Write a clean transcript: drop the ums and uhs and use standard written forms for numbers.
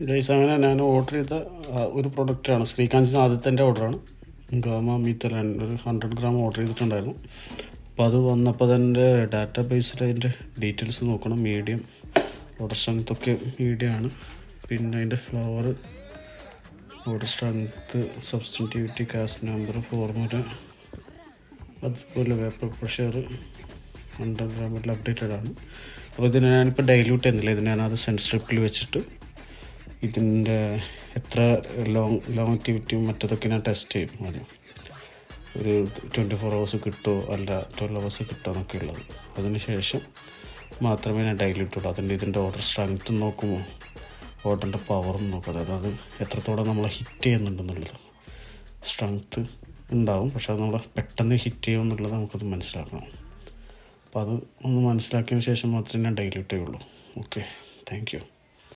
Guys അങ്ങനെ ഞാൻ order ചെയ്ത ഒരു പ്രൊഡക്റ്റാണ് ശ്രീകാന്തിന് ആദ്യത്തെ എൻ്റെ ഓർഡറാണ്. ഗാമ മീത്തലാൻ ഒരു 100 ഗ്രാം ഓർഡർ ചെയ്തിട്ടുണ്ടായിരുന്നു. അപ്പോൾ അത് വന്നപ്പോൾ അതിൻ്റെ ഡാറ്റാ ബേസിൽ അതിൻ്റെ ഡീറ്റെയിൽസ് നോക്കണം. മീഡിയം ഓർഡർ സ്ട്രെങ്ത്തൊക്കെ മീഡിയമാണ്. പിന്നെ അതിൻ്റെ ഫ്ലവർ, ഓർഡർ സ്ട്രെങ്ത്ത്, സബ്സ്റ്റിറ്റ്യൂട്ടി, കാസ്റ്റ് നമ്പർ, ഫോർമുല, അതുപോലെ വേപ്പർ പ്രഷർ 100 ഗ്രാമിൽ അപ്ഡേറ്റഡ് ആണ്. അപ്പോൾ ഇതിന് ഞാനിപ്പോൾ ഡൈല്യൂട്ട് ചെയ്യുന്നില്ല. ഇത് ഞാനത് സെൻസ്ട്രിപ്പിൽ വെച്ചിട്ട് ഇതിൻ്റെ എത്ര ലോങ്ങിറ്റിവിറ്റിയും മറ്റതൊക്കെ ഞാൻ ടെസ്റ്റ് ചെയ്യും. ആദ്യം ഒരു 24 hours കിട്ടുമോ അല്ല 12 hours കിട്ടുമോ എന്നൊക്കെ ഉള്ളത്. അതിന് ശേഷം മാത്രമേ ഞാൻ ഡൈല്യൂട്ട് ഇടൂ. ഇതിൻ്റെ ഓർഡർ സ്ട്രെങ്ത്തും നോക്കുമോ, ഓർഡറിൻ്റെ പവറും നോക്കും. അതായത് അത് എത്രത്തോളം നമ്മളെ ഹിറ്റ് ചെയ്യുന്നുണ്ടെന്നുള്ളത്. സ്ട്രെങ്ത്ത് ഉണ്ടാവും, പക്ഷെ അത് നമ്മളെ പെട്ടെന്ന് ഹിറ്റ് ചെയ്യുമെന്നുള്ളത് നമുക്കത് മനസ്സിലാക്കണം. അപ്പോൾ അത് ഒന്ന് മനസ്സിലാക്കിയതിന് ശേഷം മാത്രമേ ഞാൻ ഡൈല്യൂട്ട് ചെയ്യുള്ളൂ. Okay, thank you.